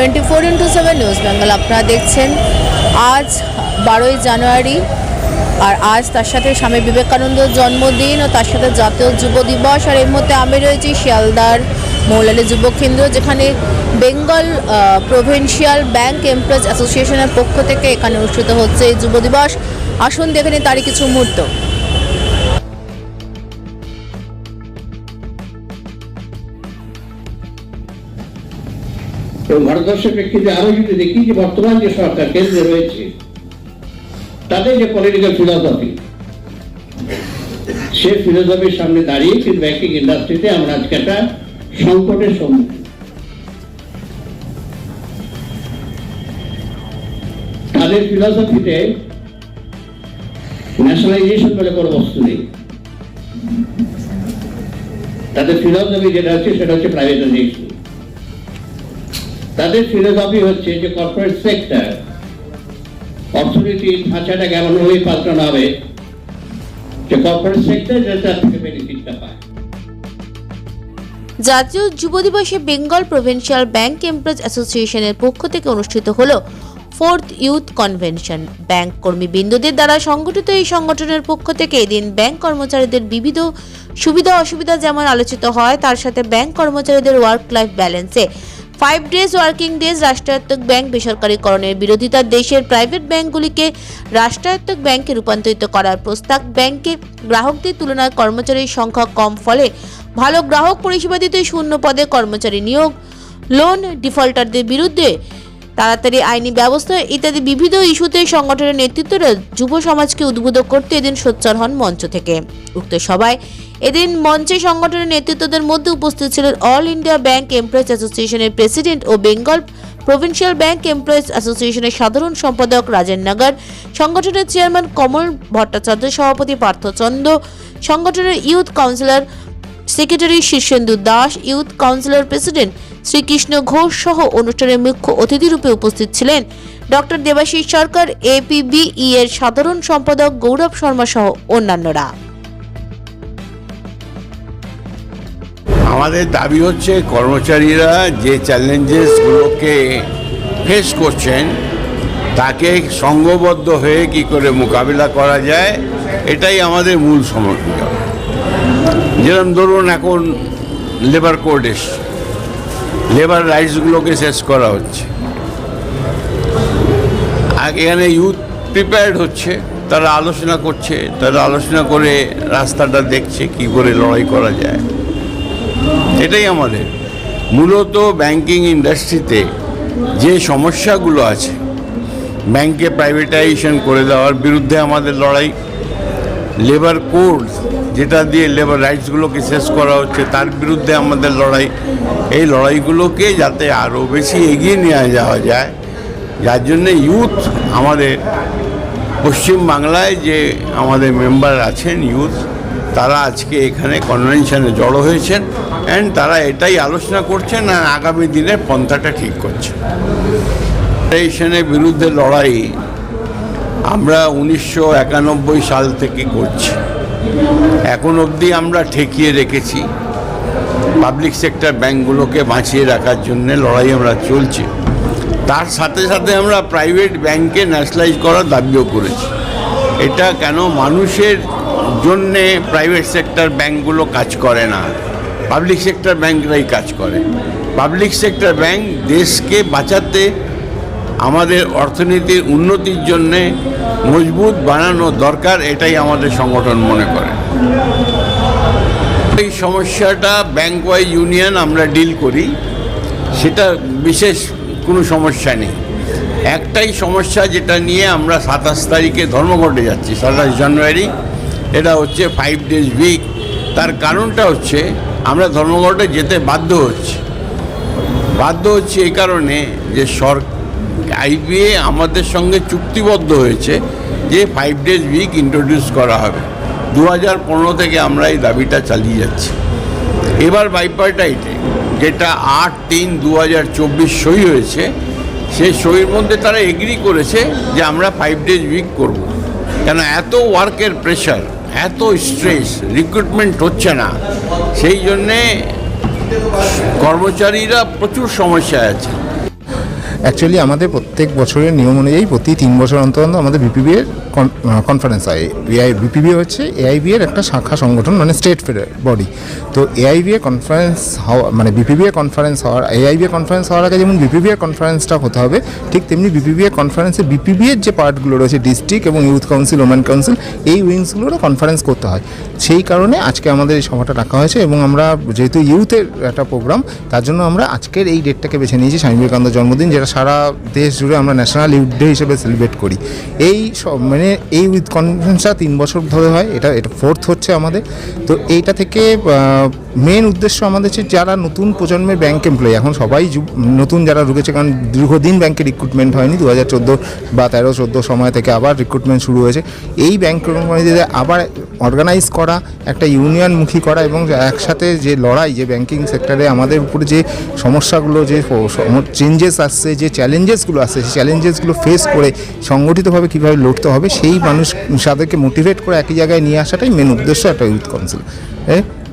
24x7 news Bengal আপনারা দেখছেন। আজ 12ই জানুয়ারি, আর আজ তার সাথে স্বামী বিবেকানন্দের জন্মদিন ও তার সাথে জাতীয় যুব দিবস। আর এর মধ্যে আমি রয়েছি শিয়ালদার মৌলালী যুব কেন্দ্র, যেখানে বেঙ্গল প্রভিন্সিয়াল ব্যাংক এমপ্লয়িজ অ্যাসোসিয়েশনের পক্ষ থেকে এখানে অনুষ্ঠিত হচ্ছে এই যুব দিবস। আসুন দেখে নিই তারই কিছু মুহূর্ত। ভারতবর্ষের প্রেক্ষিতে আরো যদি দেখি যে বর্তমান যে সরকার কেন্দ্রে রয়েছে তাদের যে পলিটিক্যাল ফিলসফি, সে ফিলসফির সামনে দাঁড়িয়ে কিন্তু ব্যাংকিং ইন্ডাস্ট্রিতে আমরা আজকে একটা সংকটের সম্মুখীন। তাদের ফিলসফিতে ন্যাশনালাইজেশন বলে কোনো বস্তু নেই। তাদের ফিলসফি যেটা হচ্ছে সেটা হচ্ছে প্রাইভেটাইজেশন। তাদের ফিলোসফি হচ্ছে যে কর্পোরেট সেক্টর অর্থনীতির ধাঁচাটা কেমন ভাবে পাল্টানো হবে, যে কর্পোরেট সেক্টর যাতে থেকে বেনিফিটটা পায়। জাতীয় যুব দিবসে বেঙ্গল প্রভিন্সিয়াল ব্যাংক এমপ্লয়িজ অ্যাসোসিয়েশনের পক্ষ থেকে অনুষ্ঠিত হলো 4th ইউথ কনভেনশন। ব্যাংক কর্মীবৃন্দদের দ্বারা সংগঠিত এই সংগঠনের পক্ষ থেকে এদিন ব্যাংক কর্মচারীদের বিবিধ সুবিধা অসুবিধা যেমন আলোচিত হয়, তার সাথে ব্যাংক কর্মচারীদের ওয়ার্ক লাইফ ব্যালেন্সে 5 ডেজ ওয়ার্কিং ডেজ, রাষ্ট্রায়ত্ত ব্যাংক বেসরকারীকরণের বিরোধিতা, দেশের প্রাইভেট ব্যাংকগুলিকে রাষ্ট্রায়ত্ত ব্যাংকে রূপান্তরিত করার প্রস্তাব, ব্যাংকে গ্রাহকদের তুলনায় কর্মচারীর সংখ্যা কম, ফলে ভালো গ্রাহক পরিষেবা দিতে শূন্য পদে কর্মচারী নিয়োগ, লোন ডিফল্টারদের বিরুদ্ধে তাড়াতাড়ি আইনি ব্যবস্থা ইত্যাদি বিবিধ ইস্যুতে সংগঠনের নেতৃত্বরা যুব সমাজকে উদ্বুদ্ধ করতে এদিন সোচ্চার হন মঞ্চ থেকে। উক্ত সভায় এদিন মঞ্চে সংগঠনের নেতৃত্বদের মধ্যে উপস্থিত ছিলেন অল ইন্ডিয়া ব্যাংক এমপ্লয়িজ অ্যাসোসিয়েশনের প্রেসিডেন্ট ও বেঙ্গল প্রভিন্সিয়াল ব্যাংক এমপ্লয়িজ অ্যাসোসিয়েশনের সাধারণ সম্পাদক রাজেন নাগার, সংগঠনের চেয়ারম্যান কমল ভট্টাচার্য, সভাপতি পার্থচন্দ্র, সংগঠনের youth councillor secretary Shirshendu Das, youth councillor president Srikrishna Ghosh সহ অনুষ্ঠানের মুখ্য অতিথি রূপে উপস্থিত ছিলেন ডক্টর দেবাশিস সরকার, এপিবিই এর সাধারণ সম্পাদক গৌরব শর্মা সহ অন্যান্যরা। আমাদের দাবি হচ্ছে কর্মচারীরা যে চ্যালেঞ্জেসগুলোকে ফেস করছেন তাকে সংঘবদ্ধ হয়ে কি করে মোকাবিলা করা যায়, এটাই আমাদের মূল সমস্যা। যেরকম ধরুন এখন লেবার কোড এসছে, লেবার রাইটসগুলোকে শেষ করা হচ্ছে। এখানে ইউথ প্রিপেয়ার্ড হচ্ছে, তারা আলোচনা করছে, তারা আলোচনা করে রাস্তাটা দেখছে কি করে লড়াই করা যায়। এটাই আমাদের মূলত ব্যাংকিং ইন্ডাস্ট্রিতে যে সমস্যাগুলো আছে, ব্যাংকে প্রাইভেটাইজেশন করে দেওয়ার বিরুদ্ধে আমাদের লড়াই, লেবার কোড যেটা দিয়ে লেবার রাইটসগুলোকে শেষ করা হচ্ছে তার বিরুদ্ধে আমাদের লড়াই। এই লড়াইগুলোকে যাতে আরও বেশি এগিয়ে নেওয়া যাওয়া যায়, যার জন্যে ইউথ আমাদের পশ্চিমবাংলায় যে আমাদের মেম্বার আছেন ইউথ, তারা আজকে এখানে কনভেনশনে জড়ো হয়েছেন অ্যান্ড তারা এটাই আলোচনা করছেন আর আগামী দিনের পন্থাটা ঠিক করছেন। প্রাইভেটাইজেশনের বিরুদ্ধে লড়াই আমরা 1991 সাল থেকে করছি। এখন অবধি আমরা ঠেকিয়ে রেখেছি। পাবলিক সেক্টর ব্যাংকগুলোকে বাঁচিয়ে রাখার জন্য লড়াই আমরা চলছে। তার সাথে সাথে আমরা প্রাইভেট ব্যাংককে ন্যাশনালাইজ করার দাবিও করেছি। এটা কেন মানুষের জন্যে প্রাইভেট সেক্টর ব্যাংকগুলো কাজ করে না, পাবলিক সেক্টর ব্যাংকরাই কাজ করে। পাবলিক সেক্টর ব্যাংক দেশকে বাঁচাতে, আমাদের অর্থনীতির উন্নতির জন্যে মজবুত বানানো দরকার, এটাই আমাদের সংগঠন মনে করে। এই সমস্যাটা ব্যাংক ওয়াইজ ইউনিয়ন আমরা ডিল করি, সেটা বিশেষ কোনো সমস্যা নেই। একটাই সমস্যা যেটা নিয়ে আমরা 27 তারিখে ধর্মঘটে যাচ্ছি, 27 জানুয়ারি, এটা হচ্ছে 5 ডেজ উইক। তার কারণটা হচ্ছে আমরা ধর্মঘটে যেতে বাধ্য হচ্ছি এই কারণে যে আইবিএ আমাদের সঙ্গে চুক্তিবদ্ধ হয়েছে যে 5 ডেজ উইক ইন্ট্রোডিউস করা হবে। 2015 থেকে আমরা এই দাবিটা চালিয়ে যাচ্ছি। এবার বাইপার্টাইটে যেটা 8/3/2024 সই হয়েছে, সেই সইয়ের মধ্যে তারা এগ্রি করেছে যে আমরা 5 ডেজ উইক করব। কেন এত ওয়ার্কের প্রেশার, এত স্ট্রেস, রিক্রুটমেন্ট হচ্ছে না, সেই জন্যে কর্মচারীরা প্রচুর সমস্যায় আছে। অ্যাকচুয়ালি আমাদের প্রত্যেক বছরের নিয়ম অনুযায়ী প্রতি 3 বছর অন্তর অন্তর আমাদের বিপিবি এর কনফারেন্স হয়। বিপিবি হচ্ছে এআইবি এর একটা শাখা সংগঠন, মানে স্টেট বডি। তো এআইবি এর কনফারেন্স হওয়া মানে বিপিবি এর কনফারেন্স হওয়ার, এআইবি এর কনফারেন্স হওয়ার আগে যেমন বিপিবি এর কনফারেন্সটা হতে হবে, ঠিক তেমনি বিপিবি এর কনফারেন্সে বিপিবি এর যে পার্টগুলো রয়েছে, ডিস্ট্রিক্ট এবং ইউথ কাউন্সিল, ওমেন কাউন্সিল, এই উইংসগুলোরও কনফারেন্স করতে হয়। সেই কারণে আজকে আমাদের এই সভাটা রাখা হয়েছে এবং আমরা যেহেতু ইউথের একটা প্রোগ্রাম, তার জন্য আমরা আজকের এই ডেটটাকে বেছে নিয়েছি, স্বামী বিবেকানন্দের জন্মদিন, যেটা সারা দেশ জুড়ে আমরা ন্যাশনাল ইউথ ডে হিসেবে সেলিব্রেট করি। এই মানে এই ইউথ কনফারেন্সটা 3 বছর ধরে হয়, এটা 4th হচ্ছে আমাদের। তো এইটা থেকে মেন উদ্দেশ্য আমাদের হচ্ছে যারা নতুন প্রজন্মের ব্যাংক এমপ্লয়ি, এখন সবাই নতুন যারা ঢুকেছে, কারণ দীর্ঘদিন ব্যাংকে রিক্রুটমেন্ট হয়নি, 2014 বা 13-14 সময় থেকে আবার রিক্রুটমেন্ট শুরু হয়েছে। এই ব্যাংক কর্মচারীদের আবার অর্গানাইজ করা, একটা ইউনিয়নমুখী করা এবং একসাথে যে লড়াই, যে ব্যাংকিং সেক্টরে আমাদের উপরে যে সমস্যাগুলো, যে চেঞ্জেস আসছে, যে চ্যালেঞ্জেসগুলো আসছে, সেই চ্যালেঞ্জেসগুলো ফেস করে সংগঠিতভাবে কীভাবে লড়তে হবে, সেই মানুষ তাদেরকে মোটিভেট করে একই জায়গায় নিয়ে আসাটাই মেন উদ্দেশ্য একটা ইউথ কাউন্সিল।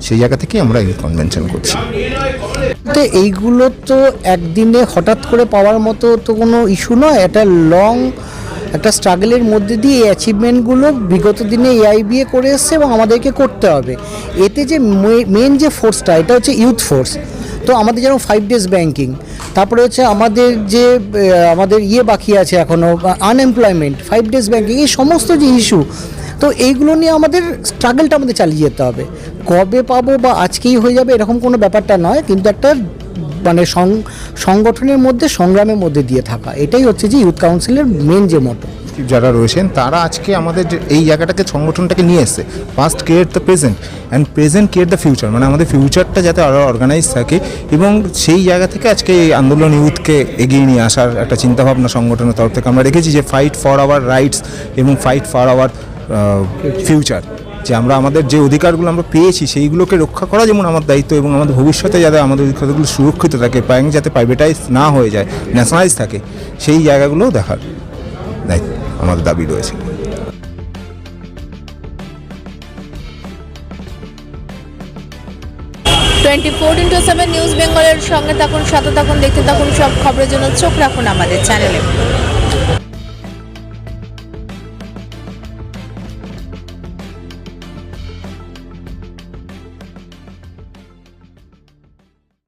সেই জায়গা থেকেই আমরা ইউথ কনভেনশন করছি। তো এইগুলো তো একদিনে হঠাৎ করে পাওয়ার মতো তো কোনো ইস্যু নয়, এটা লং একটা স্ট্রাগলের মধ্যে দিয়ে এই অ্যাচিভমেন্টগুলো বিগত দিনে এআইবিএ করে এসছে এবং আমাদেরকে করতে হবে। এতে যে মেন যে ফোর্সটা, এটা হচ্ছে ইউথ ফোর্স। তো আমাদের যেমন 5 days ব্যাংকিং, তারপরে হচ্ছে আমাদের বাকি আছে এখনও আনএমপ্লয়মেন্ট, 5 days ব্যাংকিং, এই সমস্ত যে ইস্যু, তো এইগুলো নিয়ে আমাদের স্ট্রাগলটা আমাদের চালিয়ে যেতে হবে। কবে পাবো বা আজকেই হয়ে যাবে এরকম কোনো ব্যাপারটা নয়, কিন্তু একটা মানে সংগঠনের মধ্যে, সংগ্রামের মধ্যে দিয়ে থাকা, এটাই হচ্ছে যে ইউথ কাউন্সিলের মেন যে মোটো। যারা রয়েছেন তারা আজকে আমাদের এই জায়গাটাকে, সংগঠনটাকে নিয়ে এসছে, first create the present and present create the future, মানে আমাদের ফিউচারটা যাতে আরও অর্গানাইজ থাকে। এবং সেই জায়গা থেকে আজকে এই আন্দোলন ইউথকে এগিয়ে নিয়ে আসার একটা চিন্তাভাবনা সংগঠনের তরফ থেকে আমরা রেখেছি, যে ফাইট ফর আওয়ার রাইটস এবং ফাইট ফর আওয়ার ফিউচার, যে আমরা আমাদের যে অধিকারগুলো আমরা পেয়েছি সেইগুলোকে রক্ষা করা যেমন আমার দায়িত্ব, এবং আমাদের ভবিষ্যতে যাতে আমাদের অধিকারগুলো সুরক্ষিত থাকে, ব্যাংক যাতে প্রাইভেটাইজ না হয়ে যায়, ন্যাশনালাইজ থাকে, সেই জায়গাগুলোও দেখার দায়িত্ব আমাদের দাবি রয়েছে। 24x7 নিউজ বেঙ্গলের সঙ্গে থাকুন, সাথে থাকুন, দেখতে থাকুন সব খবরের জন্য চোখ রাখুন আমাদের চ্যানেলে।